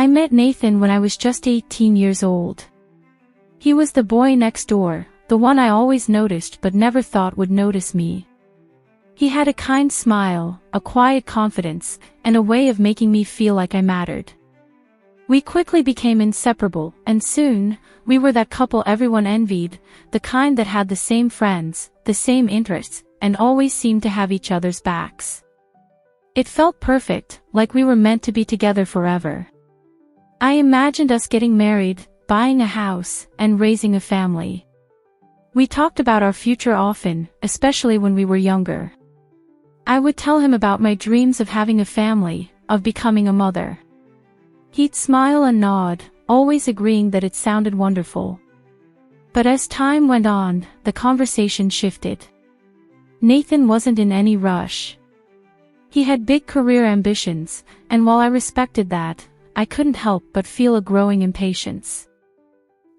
I met Nathan when I was just 18 years old. He was the boy next door, the one I always noticed but never thought would notice me. He had a kind smile, a quiet confidence, and a way of making me feel like I mattered. We quickly became inseparable, and soon, we were that couple everyone envied, the kind that had the same friends, the same interests, and always seemed to have each other's backs. It felt perfect, like we were meant to be together forever. I imagined us getting married, buying a house, and raising a family. We talked about our future often, especially when we were younger. I would tell him about my dreams of having a family, of becoming a mother. He'd smile and nod, always agreeing that it sounded wonderful. But as time went on, the conversation shifted. Nathan wasn't in any rush. He had big career ambitions, and while I respected that, I couldn't help but feel a growing impatience.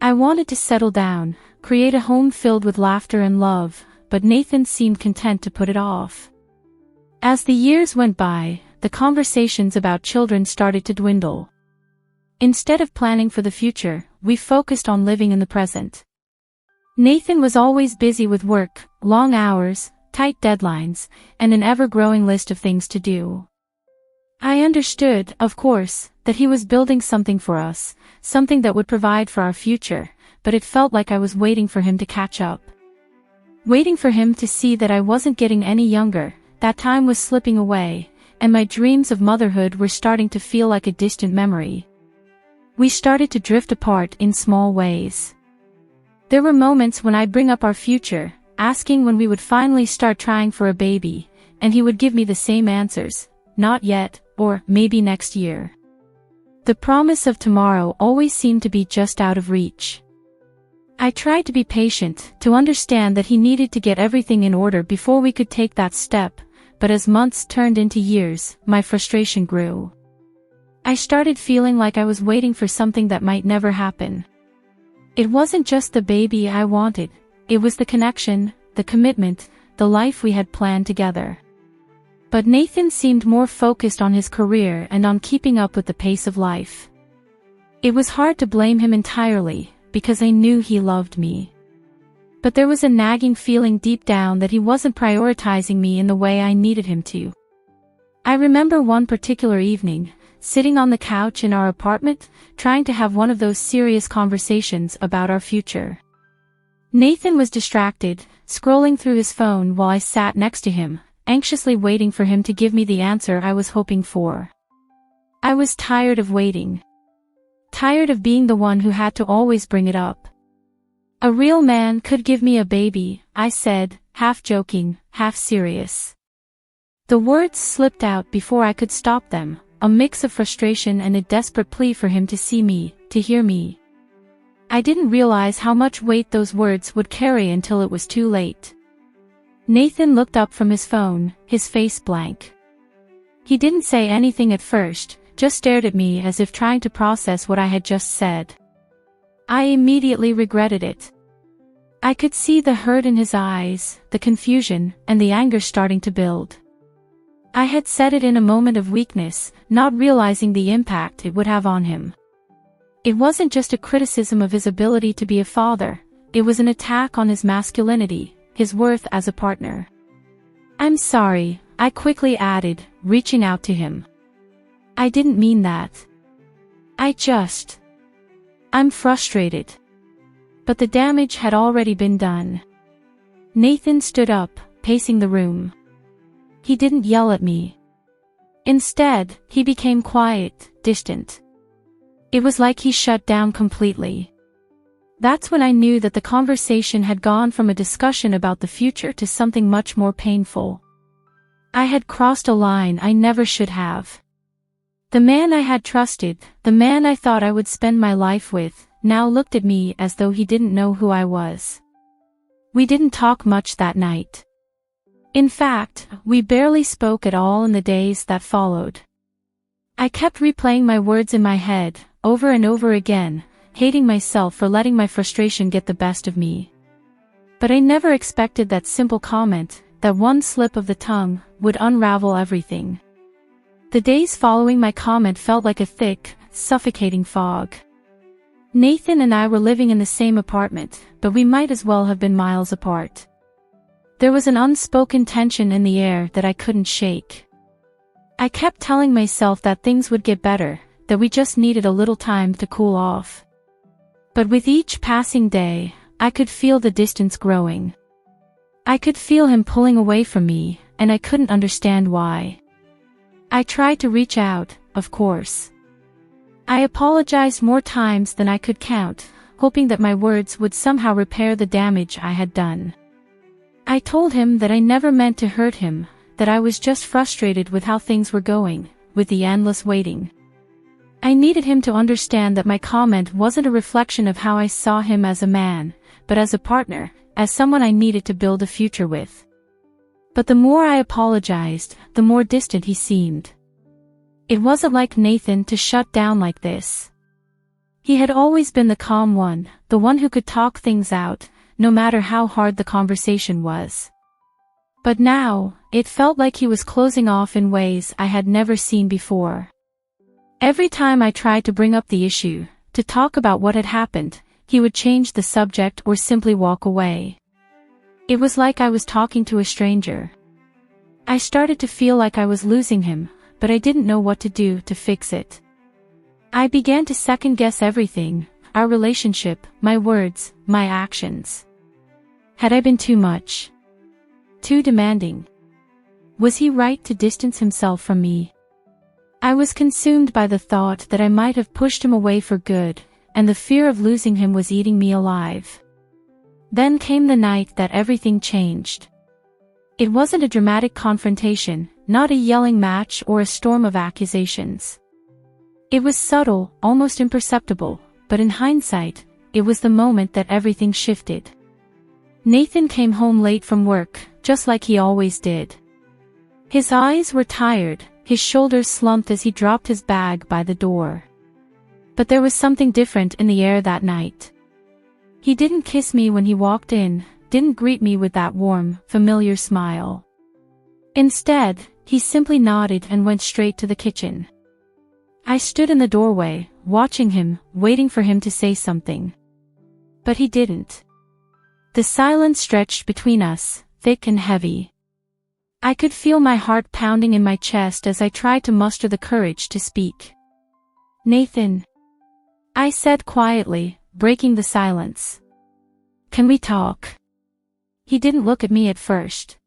I wanted to settle down, create a home filled with laughter and love, but Nathan seemed content to put it off. As the years went by, the conversations about children started to dwindle. Instead of planning for the future, we focused on living in the present. Nathan was always busy with work, long hours, tight deadlines, and an ever-growing list of things to do. I understood, of course, that he was building something for us, something that would provide for our future, but it felt like I was waiting for him to catch up. Waiting for him to see that I wasn't getting any younger, that time was slipping away, and my dreams of motherhood were starting to feel like a distant memory. We started to drift apart in small ways. There were moments when I'd bring up our future, asking when we would finally start trying for a baby, and he would give me the same answers, not yet, or maybe next year. The promise of tomorrow always seemed to be just out of reach. I tried to be patient, to understand that he needed to get everything in order before we could take that step, but as months turned into years, my frustration grew. I started feeling like I was waiting for something that might never happen. It wasn't just the baby I wanted, it was the connection, the commitment, the life we had planned together. But Nathan seemed more focused on his career and on keeping up with the pace of life. It was hard to blame him entirely, because I knew he loved me. But there was a nagging feeling deep down that he wasn't prioritizing me in the way I needed him to. I remember one particular evening, sitting on the couch in our apartment, trying to have one of those serious conversations about our future. Nathan was distracted, scrolling through his phone while I sat next to him, anxiously waiting for him to give me the answer I was hoping for. I was tired of waiting. Tired of being the one who had to always bring it up. A real man could give me a baby, I said, half joking, half serious. The words slipped out before I could stop them, a mix of frustration and a desperate plea for him to see me, to hear me. I didn't realize how much weight those words would carry until it was too late. Nathan looked up from his phone, his face blank. He didn't say anything at first, just stared at me as if trying to process what I had just said. I immediately regretted it. I could see the hurt in his eyes, the confusion, and the anger starting to build. I had said it in a moment of weakness, not realizing the impact it would have on him. It wasn't just a criticism of his ability to be a father, it was an attack on his masculinity, his worth as a partner. "I'm sorry," I quickly added, reaching out to him. "I didn't mean that. I'm frustrated." But the damage had already been done. Nathan stood up, pacing the room. He didn't yell at me. Instead, he became quiet, distant. It was like he shut down completely. That's when I knew that the conversation had gone from a discussion about the future to something much more painful. I had crossed a line I never should have. The man I had trusted, the man I thought I would spend my life with, now looked at me as though he didn't know who I was. We didn't talk much that night. In fact, we barely spoke at all in the days that followed. I kept replaying my words in my head, over and over again, hating myself for letting my frustration get the best of me. But I never expected that simple comment, that one slip of the tongue, would unravel everything. The days following my comment felt like a thick, suffocating fog. Nathan and I were living in the same apartment, but we might as well have been miles apart. There was an unspoken tension in the air that I couldn't shake. I kept telling myself that things would get better, that we just needed a little time to cool off. But with each passing day, I could feel the distance growing. I could feel him pulling away from me, and I couldn't understand why. I tried to reach out, of course. I apologized more times than I could count, hoping that my words would somehow repair the damage I had done. I told him that I never meant to hurt him, that I was just frustrated with how things were going, with the endless waiting. I needed him to understand that my comment wasn't a reflection of how I saw him as a man, but as a partner, as someone I needed to build a future with. But the more I apologized, the more distant he seemed. It wasn't like Nathan to shut down like this. He had always been the calm one, the one who could talk things out, no matter how hard the conversation was. But now, it felt like he was closing off in ways I had never seen before. Every time I tried to bring up the issue, to talk about what had happened, he would change the subject or simply walk away. It was like I was talking to a stranger. I started to feel like I was losing him, but I didn't know what to do to fix it. I began to second-guess everything, our relationship, my words, my actions. Had I been too much? Too demanding? Was he right to distance himself from me? I was consumed by the thought that I might have pushed him away for good, and the fear of losing him was eating me alive. Then came the night that everything changed. It wasn't a dramatic confrontation, not a yelling match or a storm of accusations. It was subtle, almost imperceptible, but in hindsight, it was the moment that everything shifted. Nathan came home late from work, just like he always did. His eyes were tired, his shoulders slumped as he dropped his bag by the door. But there was something different in the air that night. He didn't kiss me when he walked in, didn't greet me with that warm, familiar smile. Instead, he simply nodded and went straight to the kitchen. I stood in the doorway, watching him, waiting for him to say something. But he didn't. The silence stretched between us, thick and heavy. I could feel my heart pounding in my chest as I tried to muster the courage to speak. "Nathan," I said quietly, breaking the silence. "Can we talk?" He didn't look at me at first.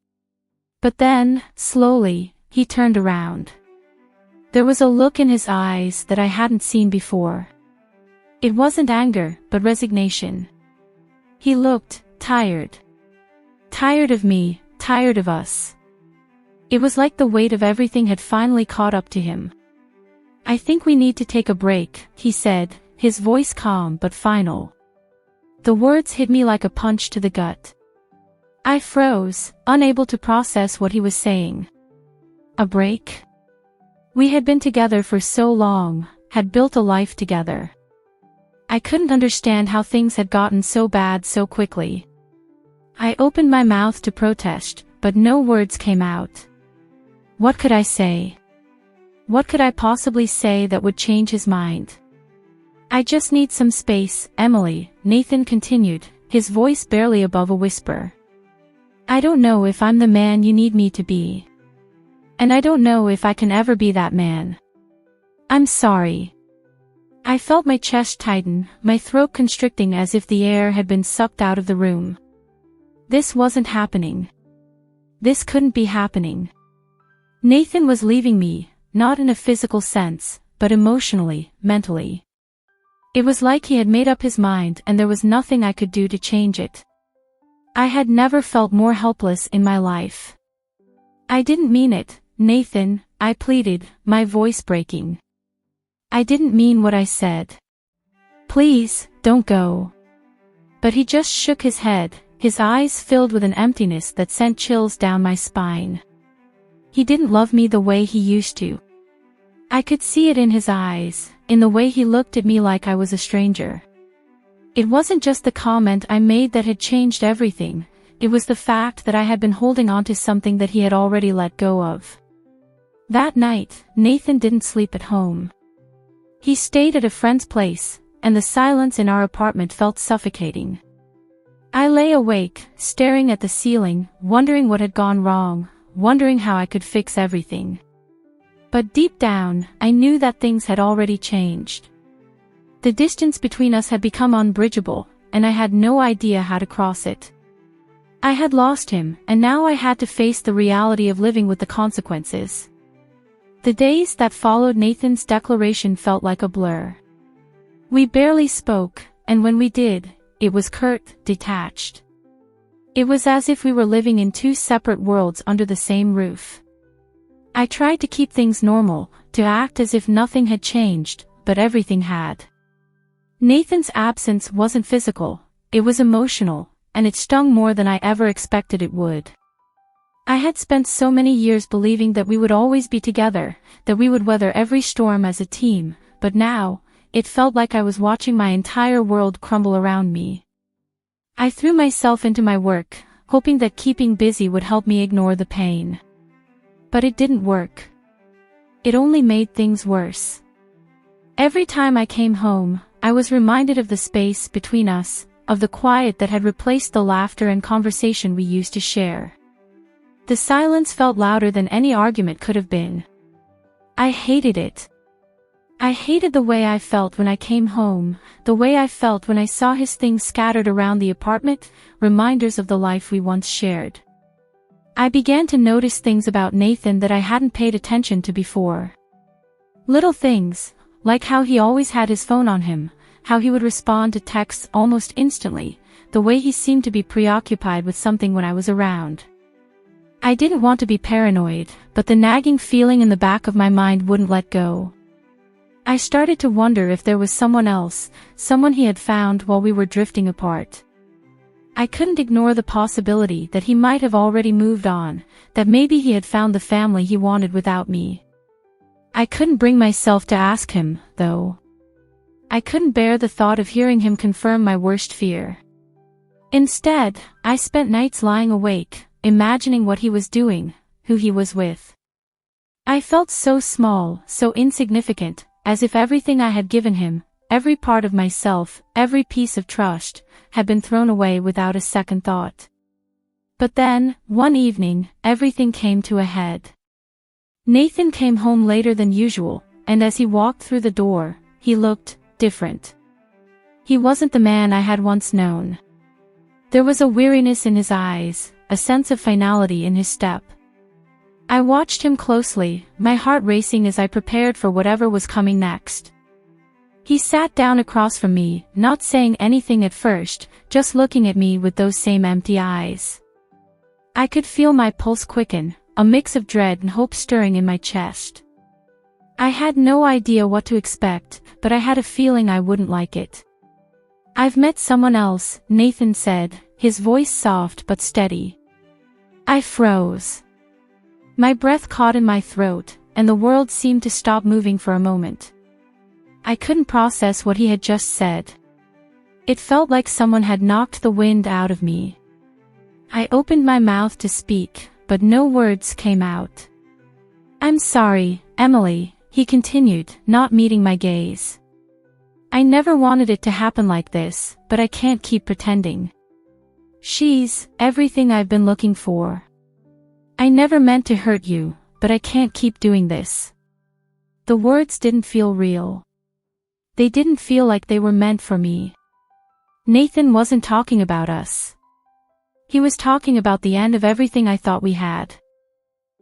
But then, slowly, he turned around. There was a look in his eyes that I hadn't seen before. It wasn't anger, but resignation. He looked tired. Tired of me, tired of us. It was like the weight of everything had finally caught up to him. "I think we need to take a break," he said, his voice calm but final. The words hit me like a punch to the gut. I froze, unable to process what he was saying. A break? We had been together for so long, had built a life together. I couldn't understand how things had gotten so bad so quickly. I opened my mouth to protest, but no words came out. What could I say? What could I possibly say that would change his mind? "I just need some space, Emily," Nathan continued, his voice barely above a whisper. "I don't know if I'm the man you need me to be. And I don't know if I can ever be that man. I'm sorry." I felt my chest tighten, my throat constricting as if the air had been sucked out of the room. This wasn't happening. This couldn't be happening. Nathan was leaving me, not in a physical sense, but emotionally, mentally. It was like he had made up his mind and there was nothing I could do to change it. I had never felt more helpless in my life. "I didn't mean it, Nathan," I pleaded, my voice breaking. "I didn't mean what I said. Please, don't go." But he just shook his head, his eyes filled with an emptiness that sent chills down my spine. He didn't love me the way he used to. I could see it in his eyes, in the way he looked at me like I was a stranger. It wasn't just the comment I made that had changed everything, it was the fact that I had been holding on to something that he had already let go of. That night, Nathan didn't sleep at home. He stayed at a friend's place, and the silence in our apartment felt suffocating. I lay awake, staring at the ceiling, wondering what had gone wrong, wondering how I could fix everything. But deep down, I knew that things had already changed. The distance between us had become unbridgeable, and I had no idea how to cross it. I had lost him, and now I had to face the reality of living with the consequences. The days that followed Nathan's declaration felt like a blur. We barely spoke, and when we did, it was curt, detached. It was as if we were living in two separate worlds under the same roof. I tried to keep things normal, to act as if nothing had changed, but everything had. Nathan's absence wasn't physical, it was emotional, and it stung more than I ever expected it would. I had spent so many years believing that we would always be together, that we would weather every storm as a team, but now, it felt like I was watching my entire world crumble around me. I threw myself into my work, hoping that keeping busy would help me ignore the pain. But it didn't work. It only made things worse. Every time I came home, I was reminded of the space between us, of the quiet that had replaced the laughter and conversation we used to share. The silence felt louder than any argument could have been. I hated it. I hated the way I felt when I came home, the way I felt when I saw his things scattered around the apartment, reminders of the life we once shared. I began to notice things about Nathan that I hadn't paid attention to before. Little things, like how he always had his phone on him, how he would respond to texts almost instantly, the way he seemed to be preoccupied with something when I was around. I didn't want to be paranoid, but the nagging feeling in the back of my mind wouldn't let go. I started to wonder if there was someone else, someone he had found while we were drifting apart. I couldn't ignore the possibility that he might have already moved on, that maybe he had found the family he wanted without me. I couldn't bring myself to ask him, though. I couldn't bear the thought of hearing him confirm my worst fear. Instead, I spent nights lying awake, imagining what he was doing, who he was with. I felt so small, so insignificant, as if everything I had given him, every part of myself, every piece of trust, had been thrown away without a second thought. But then, one evening, everything came to a head. Nathan came home later than usual, and as he walked through the door, he looked different. He wasn't the man I had once known. There was a weariness in his eyes, a sense of finality in his step. I watched him closely, my heart racing as I prepared for whatever was coming next. He sat down across from me, not saying anything at first, just looking at me with those same empty eyes. I could feel my pulse quicken, a mix of dread and hope stirring in my chest. I had no idea what to expect, but I had a feeling I wouldn't like it. "I've met someone else," Nathan said, his voice soft but steady. I froze. My breath caught in my throat, and the world seemed to stop moving for a moment. I couldn't process what he had just said. It felt like someone had knocked the wind out of me. I opened my mouth to speak, but no words came out. "I'm sorry, Emily," he continued, not meeting my gaze. "I never wanted it to happen like this, but I can't keep pretending. She's everything I've been looking for. I never meant to hurt you, but I can't keep doing this." The words didn't feel real. They didn't feel like they were meant for me. Nathan wasn't talking about us. He was talking about the end of everything I thought we had.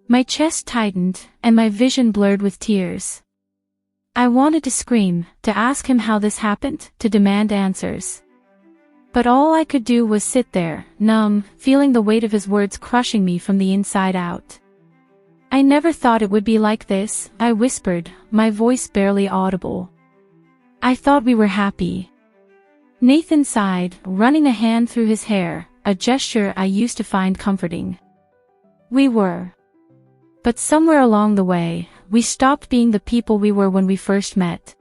My chest tightened, and my vision blurred with tears. I wanted to scream, to ask him how this happened, to demand answers. But all I could do was sit there, numb, feeling the weight of his words crushing me from the inside out. "I never thought it would be like this," I whispered, my voice barely audible. "I thought we were happy." Nathan sighed, running a hand through his hair, a gesture I used to find comforting. "We were. But somewhere along the way, we stopped being the people we were when we first met.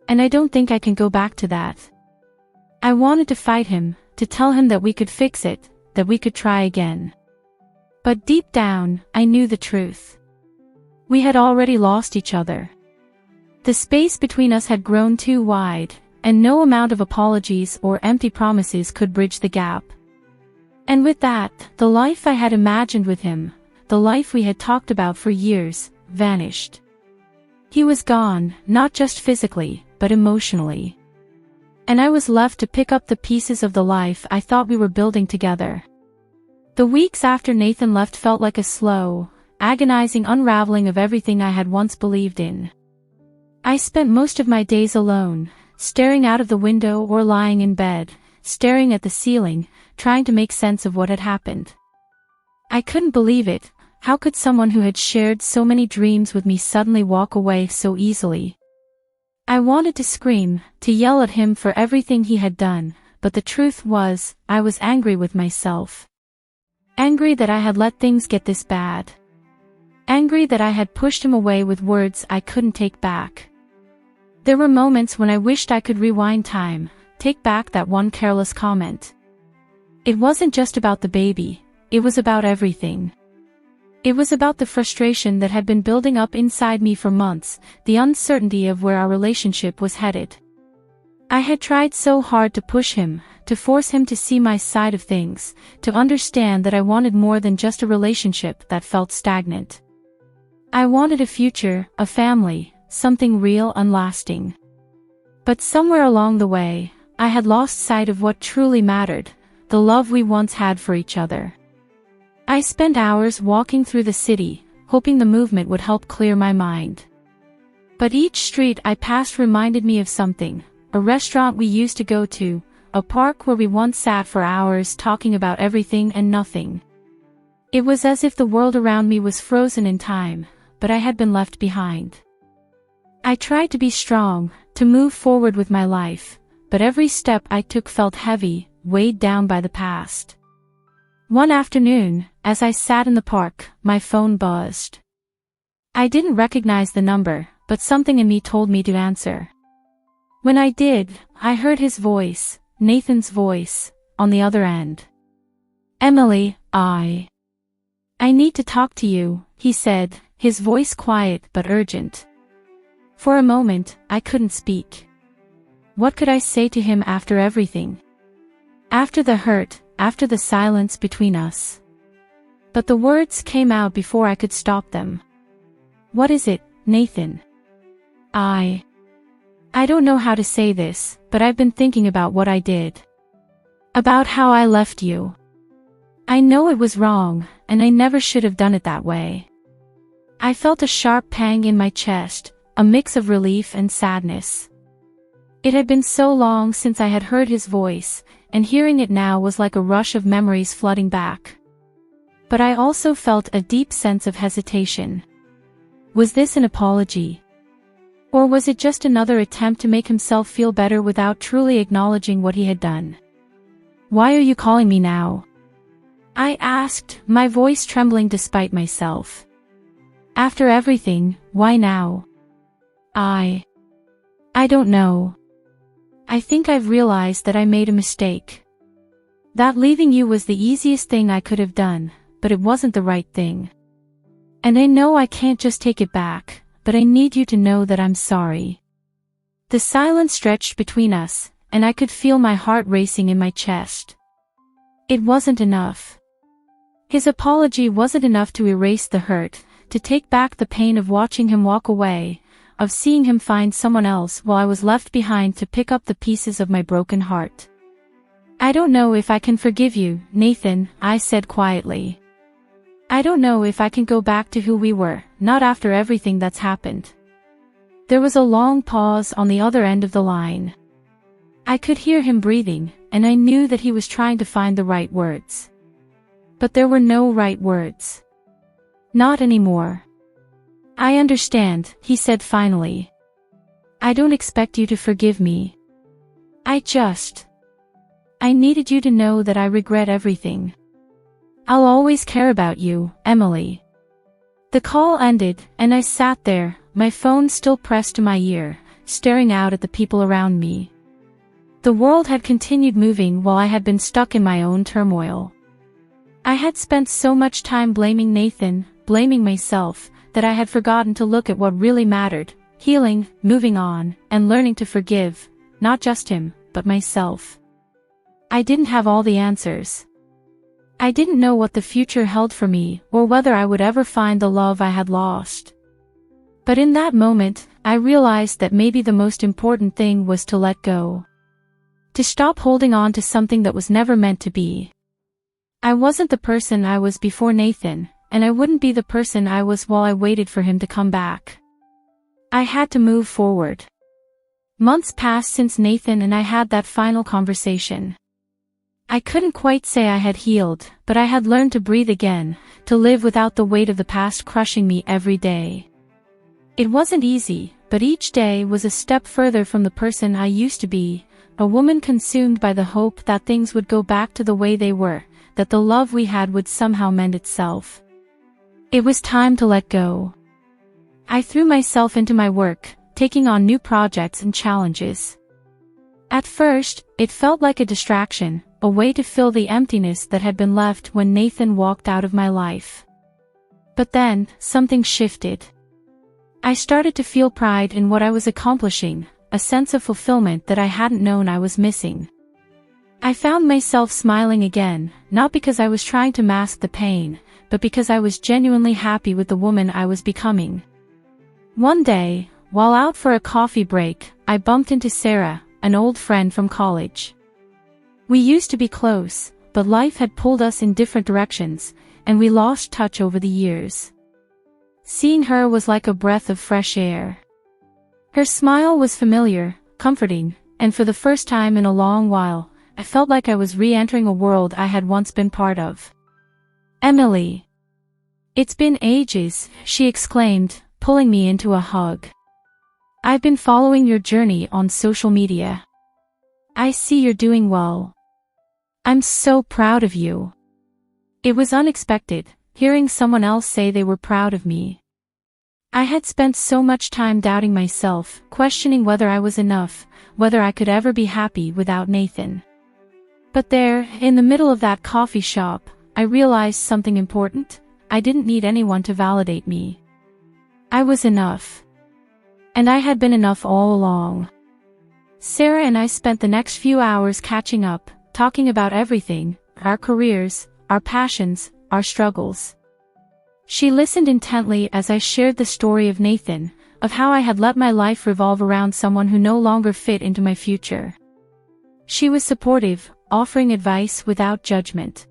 And I don't think I can go back to that." I wanted to fight him, to tell him that we could fix it, that we could try again. But deep down, I knew the truth. We had already lost each other. The space between us had grown too wide, and no amount of apologies or empty promises could bridge the gap. And with that, the life I had imagined with him, the life we had talked about for years, vanished. He was gone, not just physically, but emotionally. And I was left to pick up the pieces of the life I thought we were building together. The weeks after Nathan left felt like a slow, agonizing unraveling of everything I had once believed in. I spent most of my days alone, staring out of the window or lying in bed, staring at the ceiling, trying to make sense of what had happened. I couldn't believe it. How could someone who had shared so many dreams with me suddenly walk away so easily? I wanted to scream, to yell at him for everything he had done, but the truth was, I was angry with myself. Angry that I had let things get this bad. Angry that I had pushed him away with words I couldn't take back. There were moments when I wished I could rewind time, take back that one careless comment. It wasn't just about the baby, it was about everything. It was about the frustration that had been building up inside me for months, the uncertainty of where our relationship was headed. I had tried so hard to push him, to force him to see my side of things, to understand that I wanted more than just a relationship that felt stagnant. I wanted a future, a family, something real and lasting. But somewhere along the way, I had lost sight of what truly mattered, the love we once had for each other. I spent hours walking through the city, hoping the movement would help clear my mind. But each street I passed reminded me of something, a restaurant we used to go to, a park where we once sat for hours talking about everything and nothing. It was as if the world around me was frozen in time, but I had been left behind. I tried to be strong, to move forward with my life, but every step I took felt heavy, weighed down by the past. One afternoon, as I sat in the park, my phone buzzed. I didn't recognize the number, but something in me told me to answer. When I did, I heard his voice, Nathan's voice, on the other end. "Emily, I need to talk to you," he said, his voice quiet but urgent. For a moment, I couldn't speak. What could I say to him after everything? After the hurt, after the silence between us? But the words came out before I could stop them. "What is it, Nathan? I don't know how to say this, but I've been thinking about what I did. About how I left you. I know it was wrong, and I never should have done it that way." I felt a sharp pang in my chest, a mix of relief and sadness. It had been so long since I had heard his voice, and hearing it now was like a rush of memories flooding back. But I also felt a deep sense of hesitation. Was this an apology? Or was it just another attempt to make himself feel better without truly acknowledging what he had done? "Why are you calling me now?" I asked, my voice trembling despite myself. "After everything, why now?" I don't know. I think I've realized that I made a mistake. That leaving you was the easiest thing I could have done, but it wasn't the right thing. And I know I can't just take it back, but I need you to know that I'm sorry." The silence stretched between us, and I could feel my heart racing in my chest. It wasn't enough. His apology wasn't enough to erase the hurt, to take back the pain of watching him walk away, of seeing him find someone else while I was left behind to pick up the pieces of my broken heart. "I don't know if I can forgive you, Nathan," I said quietly. "I don't know if I can go back to who we were, not after everything that's happened." There was a long pause on the other end of the line. I could hear him breathing, and I knew that he was trying to find the right words. But there were no right words. Not anymore. "I understand," he said finally. "I don't expect you to forgive me. I needed you to know that I regret everything. I'll always care about you, Emily." The call ended, and I sat there, my phone still pressed to my ear, staring out at the people around me. The world had continued moving while I had been stuck in my own turmoil. I had spent so much time blaming Nathan, blaming myself, that I had forgotten to look at what really mattered, healing, moving on, and learning to forgive, not just him, but myself. I didn't have all the answers. I didn't know what the future held for me or whether I would ever find the love I had lost. But in that moment, I realized that maybe the most important thing was to let go. To stop holding on to something that was never meant to be. I wasn't the person I was before Nathan, and I wouldn't be the person I was while I waited for him to come back. I had to move forward. Months passed since Nathan and I had that final conversation. I couldn't quite say I had healed, but I had learned to breathe again, to live without the weight of the past crushing me every day. It wasn't easy, but each day was a step further from the person I used to be, a woman consumed by the hope that things would go back to the way they were, that the love we had would somehow mend itself. It was time to let go. I threw myself into my work, taking on new projects and challenges. At first, it felt like a distraction, a way to fill the emptiness that had been left when Nathan walked out of my life. But then, something shifted. I started to feel pride in what I was accomplishing, a sense of fulfillment that I hadn't known I was missing. I found myself smiling again, not because I was trying to mask the pain, but because I was genuinely happy with the woman I was becoming. One day, while out for a coffee break, I bumped into Sarah, an old friend from college. We used to be close, but life had pulled us in different directions, and we lost touch over the years. Seeing her was like a breath of fresh air. Her smile was familiar, comforting, and for the first time in a long while, I felt like I was re-entering a world I had once been part of. "Emily. It's been ages," she exclaimed, pulling me into a hug. "I've been following your journey on social media. I see you're doing well. I'm so proud of you." It was unexpected, hearing someone else say they were proud of me. I had spent so much time doubting myself, questioning whether I was enough, whether I could ever be happy without Nathan. But there, in the middle of that coffee shop, I realized something important. I didn't need anyone to validate me. I was enough. And I had been enough all along. Sarah and I spent the next few hours catching up, talking about everything, our careers, our passions, our struggles. She listened intently as I shared the story of Nathan, of how I had let my life revolve around someone who no longer fit into my future. She was supportive, offering advice without judgment.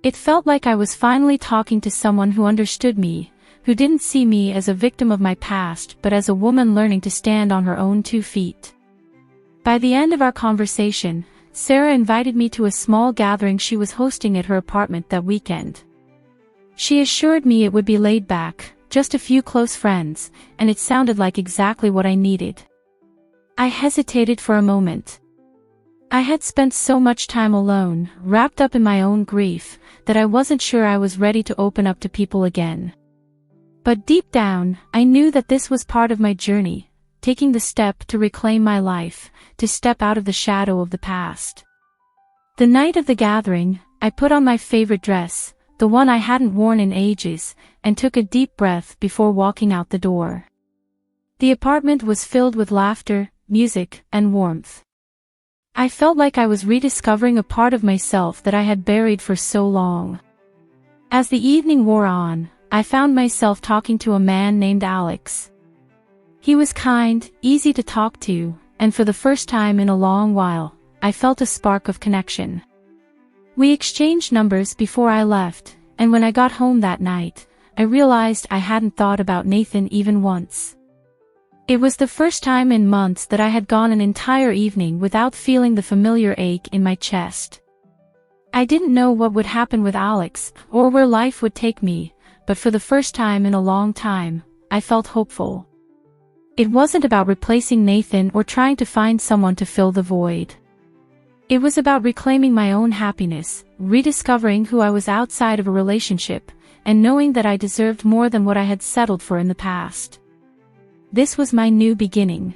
It felt like I was finally talking to someone who understood me, who didn't see me as a victim of my past but as a woman learning to stand on her own 2 feet. By the end of our conversation, Sarah invited me to a small gathering she was hosting at her apartment that weekend. She assured me it would be laid back, just a few close friends, and it sounded like exactly what I needed. I hesitated for a moment. I had spent so much time alone, wrapped up in my own grief, that I wasn't sure I was ready to open up to people again. But deep down, I knew that this was part of my journey, taking the step to reclaim my life, to step out of the shadow of the past. The night of the gathering, I put on my favorite dress, the one I hadn't worn in ages, and took a deep breath before walking out the door. The apartment was filled with laughter, music, and warmth. I felt like I was rediscovering a part of myself that I had buried for so long. As the evening wore on, I found myself talking to a man named Alex. He was kind, easy to talk to, and for the first time in a long while, I felt a spark of connection. We exchanged numbers before I left, and when I got home that night, I realized I hadn't thought about Nathan even once. It was the first time in months that I had gone an entire evening without feeling the familiar ache in my chest. I didn't know what would happen with Alex, or where life would take me, but for the first time in a long time, I felt hopeful. It wasn't about replacing Nathan or trying to find someone to fill the void. It was about reclaiming my own happiness, rediscovering who I was outside of a relationship, and knowing that I deserved more than what I had settled for in the past. This was my new beginning.